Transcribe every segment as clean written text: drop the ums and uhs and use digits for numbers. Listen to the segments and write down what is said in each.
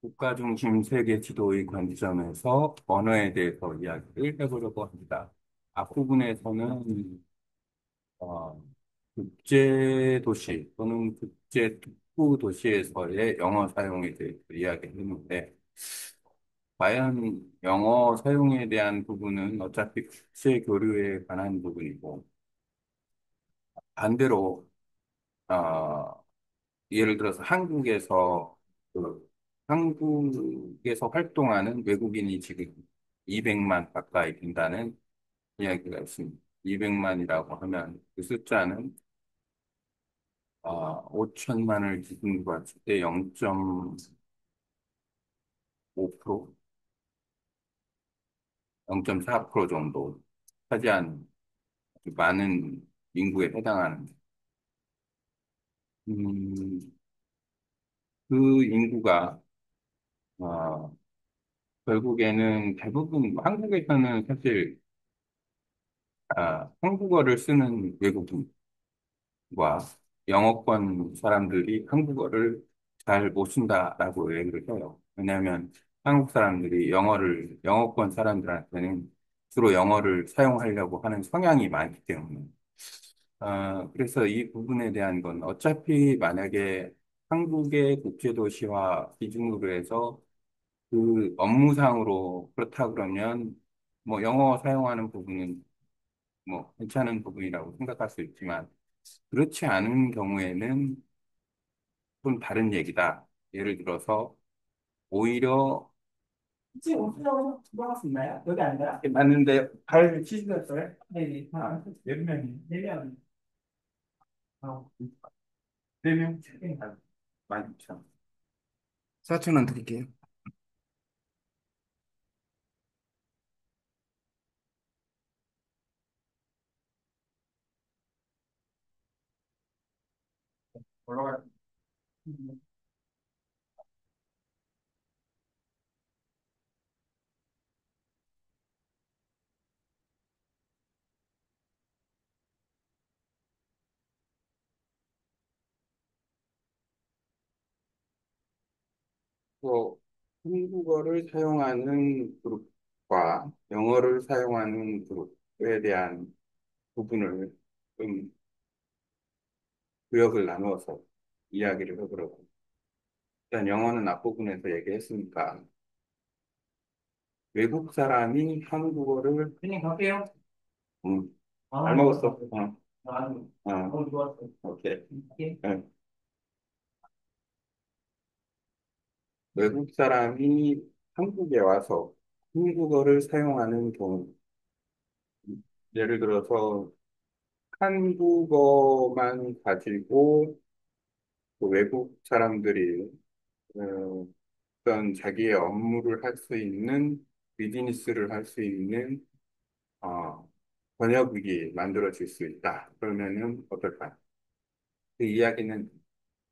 국가 중심 세계 지도의 관점에서 언어에 대해서 이야기를 해보려고 합니다. 앞부분에서는 어, 국제 도시 또는 국제 특구 도시에서의 영어 사용에 대해서 이야기했는데, 과연 영어 사용에 대한 부분은 어차피 국제 교류에 관한 부분이고, 반대로 예를 들어서 한국에서 활동하는 외국인이 지금 200만 가까이 된다는 이야기가 있습니다. 200만이라고 하면 그 숫자는 5천만을 기준으로 했을 때 0.5%, 0.4% 정도 차지한 아주 많은 인구에 해당하는, 음, 그 인구가 어, 결국에는 대부분 한국에서는 사실 한국어를 쓰는 외국인과 영어권 사람들이 한국어를 잘 못 쓴다라고 얘기를 해요. 왜냐하면 한국 사람들이 영어권 사람들한테는 주로 영어를 사용하려고 하는 성향이 많기 때문에. 그래서 이 부분에 대한 건 어차피 만약에 한국의 국제도시화 기준으로 해서 그 업무상으로 그렇다 그러면 뭐 영어 사용하는 부분은 뭐 괜찮은 부분이라고 생각할 수 있지만, 그렇지 않은 경우에는 좀 다른 얘기다. 예를 들어서 오히려 지금 오픈하고 들어갈 수 있나요? 여기 아니라? 맞는데 발 치시겠어요? 네네. 몇 명이? 네 명. 아, 네 명? 많이 참. 4천 원 드릴게요. 올라가. 또 한국어를 사용하는 그룹과 영어를 사용하는 그룹에 대한 부분을 좀 구역을 나누어서 이야기를 해보려고. 일단 영어는 앞부분에서 얘기했으니까 외국 사람이 한국어를 그냥 갈게요. 잘 먹었어. 좋았어. 오케이. 네. 외국 사람이 한국에 와서 한국어를 사용하는 경우, 예를 들어서 한국어만 가지고 그 외국 사람들이 어, 어떤 자기의 업무를 할 수 있는, 비즈니스를 할 수 있는 어, 번역이 만들어질 수 있다. 그러면은 어떨까? 그 이야기는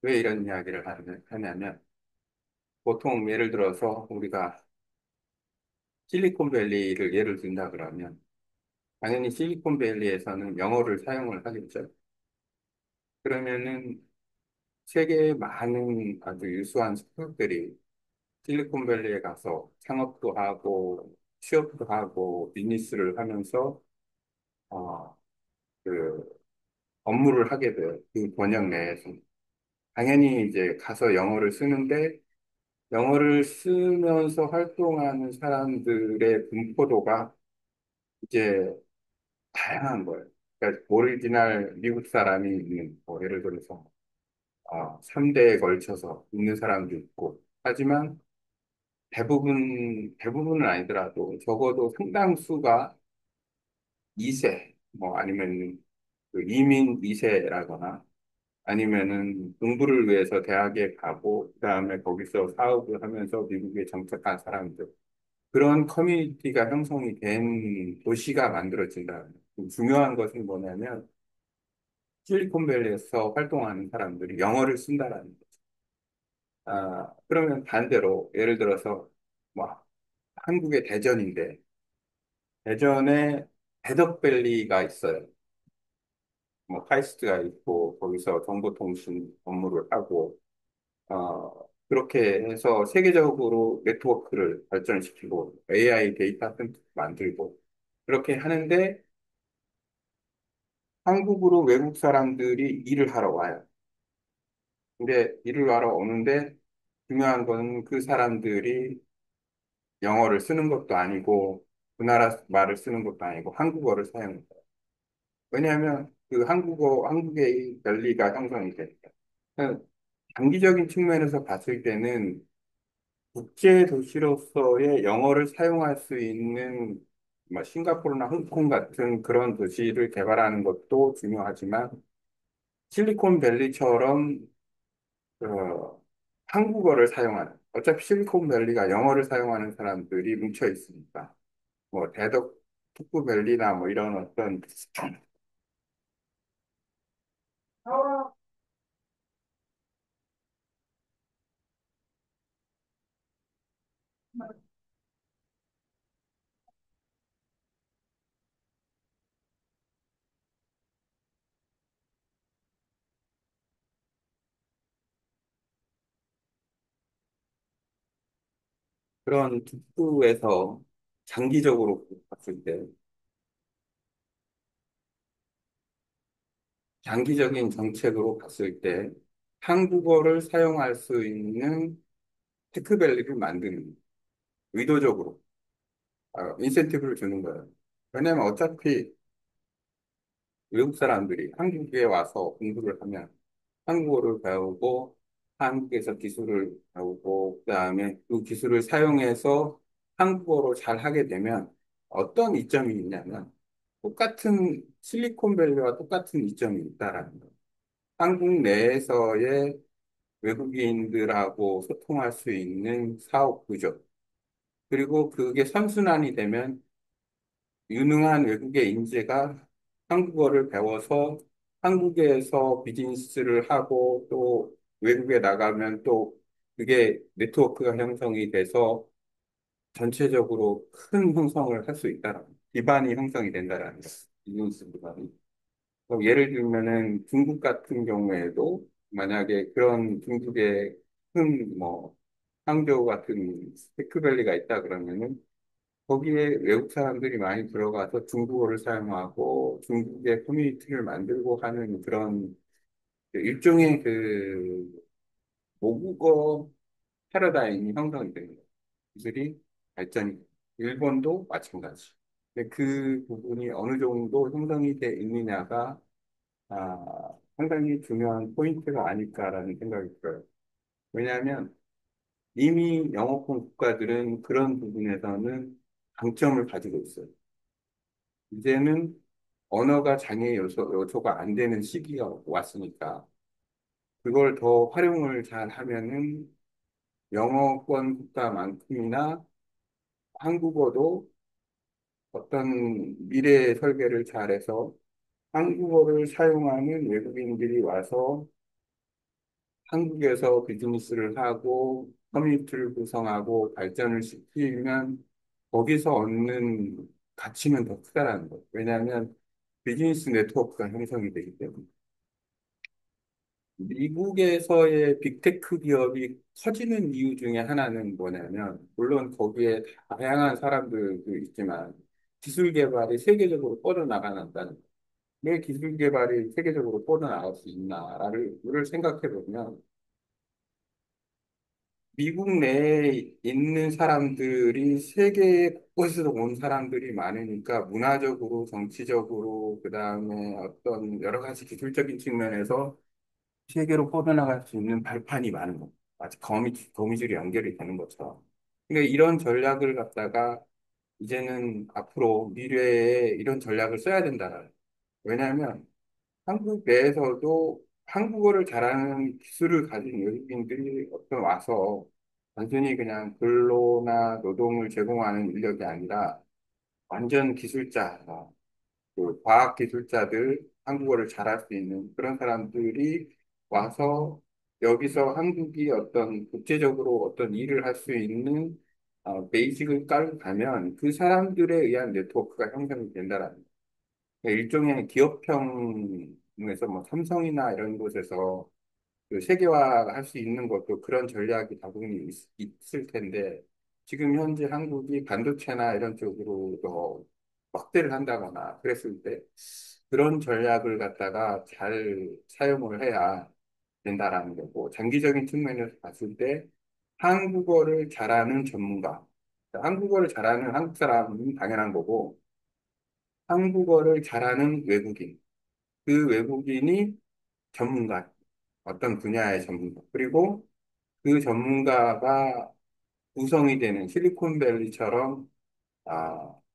왜 이런 이야기를 하냐면, 보통 예를 들어서 우리가 실리콘밸리를 예를 든다 그러면 당연히 실리콘밸리에서는 영어를 사용을 하겠죠. 그러면은 세계의 많은 아주 유수한 스타들이 실리콘밸리에 가서 창업도 하고 취업도 하고 비즈니스를 하면서 어, 그 업무를 하게 돼요. 그 번역 내에서. 당연히 이제 가서 영어를 쓰는데, 영어를 쓰면서 활동하는 사람들의 분포도가 이제 다양한 거예요. 그러니까 오리지널 미국 사람이 있는, 뭐 예를 들어서 3대에 걸쳐서 있는 사람도 있고, 하지만 대부분은 아니더라도 적어도 상당수가 2세, 뭐 아니면 그 이민 2세라거나 아니면은 공부를 위해서 대학에 가고 그다음에 거기서 사업을 하면서 미국에 정착한 사람들, 그런 커뮤니티가 형성이 된 도시가 만들어진다. 중요한 것은 뭐냐면 실리콘밸리에서 활동하는 사람들이 영어를 쓴다라는 거죠. 그러면 반대로 예를 들어서 뭐 한국의 대전인데 대전에 대덕밸리가 있어요. 뭐 카이스트가 있고 거기서 정보통신 업무를 하고 그렇게 해서 세계적으로 네트워크를 발전시키고 AI 데이터 센터 만들고 그렇게 하는데 한국으로 외국 사람들이 일을 하러 와요. 근데 일을 하러 오는데 중요한 건 그 사람들이 영어를 쓰는 것도 아니고 그 나라 말을 쓰는 것도 아니고 한국어를 사용해요. 왜냐하면 그 한국의 권리가 형성이 되니까. 장기적인 측면에서 봤을 때는 국제 도시로서의 영어를 사용할 수 있는 뭐 싱가포르나 홍콩 같은 그런 도시를 개발하는 것도 중요하지만 실리콘밸리처럼 한국어를 사용하는 어차피 실리콘밸리가 영어를 사용하는 사람들이 뭉쳐 있으니까 뭐 대덕 특구밸리나 뭐 이런 어떤 그런 특구에서 장기적으로 봤을 때 장기적인 정책으로 봤을 때 한국어를 사용할 수 있는 테크밸리를 만드는 의도적으로 인센티브를 주는 거예요. 왜냐하면 어차피 외국 사람들이 한국에 와서 공부를 하면 한국어를 배우고 한국에서 기술을 배우고 그다음에 그 기술을 사용해서 한국어로 잘 하게 되면 어떤 이점이 있냐면 똑같은 실리콘밸리와 똑같은 이점이 있다라는 거예요. 한국 내에서의 외국인들하고 소통할 수 있는 사업 구조 그리고 그게 선순환이 되면 유능한 외국의 인재가 한국어를 배워서 한국에서 비즈니스를 하고 또 외국에 나가면 또 그게 네트워크가 형성이 돼서 전체적으로 큰 형성을 할 수 있다는 기반이 형성이 된다라는 거. 비즈니스 기반이. 그럼 예를 들면은 중국 같은 경우에도 만약에 그런 중국의 큰 뭐 항저우 같은 테크밸리가 있다 그러면은 거기에 외국 사람들이 많이 들어가서 중국어를 사용하고 중국의 커뮤니티를 만들고 하는 그런 그 일종의 그 모국어 패러다임이 형성이 되는 거예요. 기술이 발전이 돼요. 일본도 마찬가지. 근데 그 부분이 어느 정도 형성이 돼 있느냐가 상당히 중요한 포인트가 아닐까라는 생각이 들어요. 왜냐하면 이미 영어권 국가들은 그런 부분에서는 강점을 가지고 있어요. 이제는 언어가 장애 요소가 안 되는 시기가 왔으니까 그걸 더 활용을 잘 하면은 영어권 국가만큼이나 한국어도 어떤 미래 설계를 잘해서 한국어를 사용하는 외국인들이 와서 한국에서 비즈니스를 하고 커뮤니티를 구성하고 발전을 시키면 거기서 얻는 가치는 더 크다라는 거예요. 왜냐하면 비즈니스 네트워크가 형성이 되기 때문에. 미국에서의 빅테크 기업이 커지는 이유 중에 하나는 뭐냐면, 물론 거기에 다양한 사람들도 있지만, 기술 개발이 세계적으로 뻗어나간다는 거예요. 왜 기술 개발이 세계적으로 뻗어나갈 수 있나를 생각해 보면, 미국 내에 있는 사람들이 세계 곳곳에서 온 사람들이 많으니까 문화적으로, 정치적으로, 그 다음에 어떤 여러 가지 기술적인 측면에서 세계로 뻗어나갈 수 있는 발판이 많은 거. 마치 거미줄이 연결이 되는 것처럼. 그러니까 이런 전략을 갖다가 이제는 앞으로 미래에 이런 전략을 써야 된다. 왜냐하면 한국 내에서도 한국어를 잘하는 기술을 가진 외국인들이 어떤 와서 단순히 그냥 근로나 노동을 제공하는 인력이 아니라 완전 기술자, 그 과학기술자들, 한국어를 잘할 수 있는 그런 사람들이 와서 여기서 한국이 어떤 국제적으로 어떤 일을 할 수 있는 베이직을 깔고 가면 그 사람들에 의한 네트워크가 형성이 된다라는 거예요. 그러니까 일종의 기업형에서 뭐 삼성이나 이런 곳에서 그 세계화할 수 있는 것도 그런 전략이 다분히 있을 텐데 지금 현재 한국이 반도체나 이런 쪽으로 더 확대를 한다거나 그랬을 때 그런 전략을 갖다가 잘 사용을 해야 된다라는 거고 장기적인 측면에서 봤을 때 한국어를 잘하는 전문가, 한국어를 잘하는 한국 사람은 당연한 거고 한국어를 잘하는 외국인, 그 외국인이 전문가, 어떤 분야의 전문가. 그리고 그 전문가가 구성이 되는 실리콘밸리처럼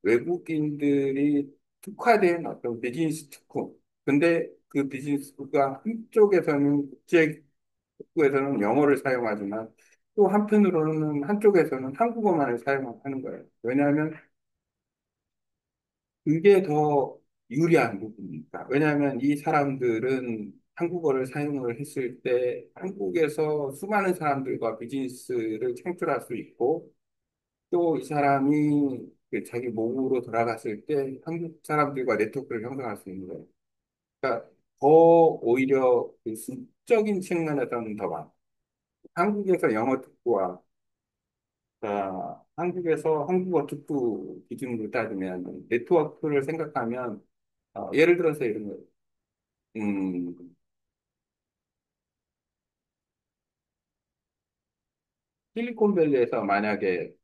외국인들이 특화된 어떤 비즈니스 특구. 근데 그 비즈니스가 한쪽에서는 국제국에서는 영어를 사용하지만 또 한편으로는 한쪽에서는 한국어만을 사용하는 거예요. 왜냐하면 그게 더 유리한 부분이니까. 왜냐하면 이 사람들은 한국어를 사용을 했을 때 한국에서 수많은 사람들과 비즈니스를 창출할 수 있고 또 이 사람이 그 자기 몸으로 돌아갔을 때 한국 사람들과 네트워크를 형성할 수 있는 거예요. 그러니까 더 오히려 그 수적인 측면에서는 더 많아. 한국에서 영어 듣고와 한국에서 한국어 듣고 기준으로 따지면 네트워크를 생각하면 예를 들어서 이런 거, 음, 실리콘밸리에서 만약에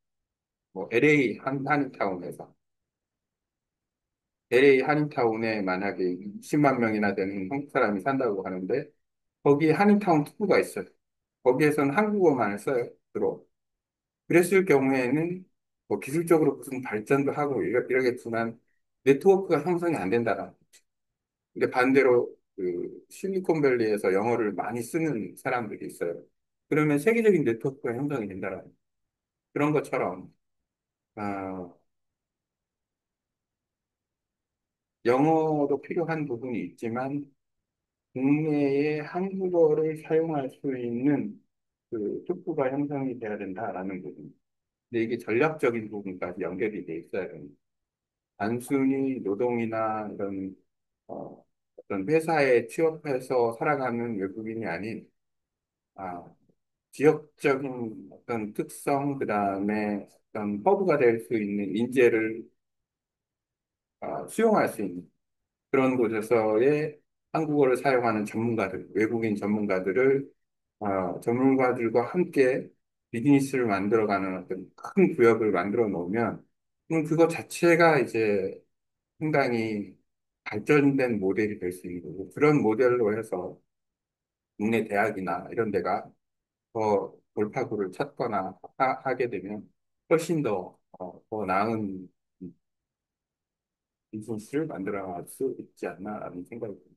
뭐 LA 한인타운에서 LA 한인타운에 만약에 20만 명이나 되는 한국 사람이 산다고 하는데 거기에 한인타운 특구가 있어요. 거기에서는 한국어만을 써요. 주로. 그랬을 경우에는 뭐 기술적으로 무슨 발전도 하고 이러겠지만 네트워크가 형성이 안 된다라. 근데 반대로 그 실리콘밸리에서 영어를 많이 쓰는 사람들이 있어요. 그러면 세계적인 네트워크가 형성이 된다라. 그런 것처럼 아, 영어도 필요한 부분이 있지만 국내에 한국어를 사용할 수 있는 그 특구가 형성이 돼야 된다라는 부분. 근데 이게 전략적인 부분까지 연결이 돼 있어야 됩니다. 단순히 노동이나 이런 어떤 회사에 취업해서 살아가는 외국인이 아닌 아, 지역적인 어떤 특성, 그다음에 어떤 허브가 될 수 있는 인재를 수용할 수 있는 그런 곳에서의 한국어를 사용하는 전문가들, 외국인 전문가들과 함께 비즈니스를 만들어가는 어떤 큰 구역을 만들어 놓으면, 그것 자체가 이제 상당히 발전된 모델이 될 수 있는 거고, 그런 모델로 해서 국내 대학이나 이런 데가 더 돌파구를 찾거나 게 되면 훨씬 더 나은 비즈니스를 만들어 갈 수 있지 않나라는 생각이 듭니다.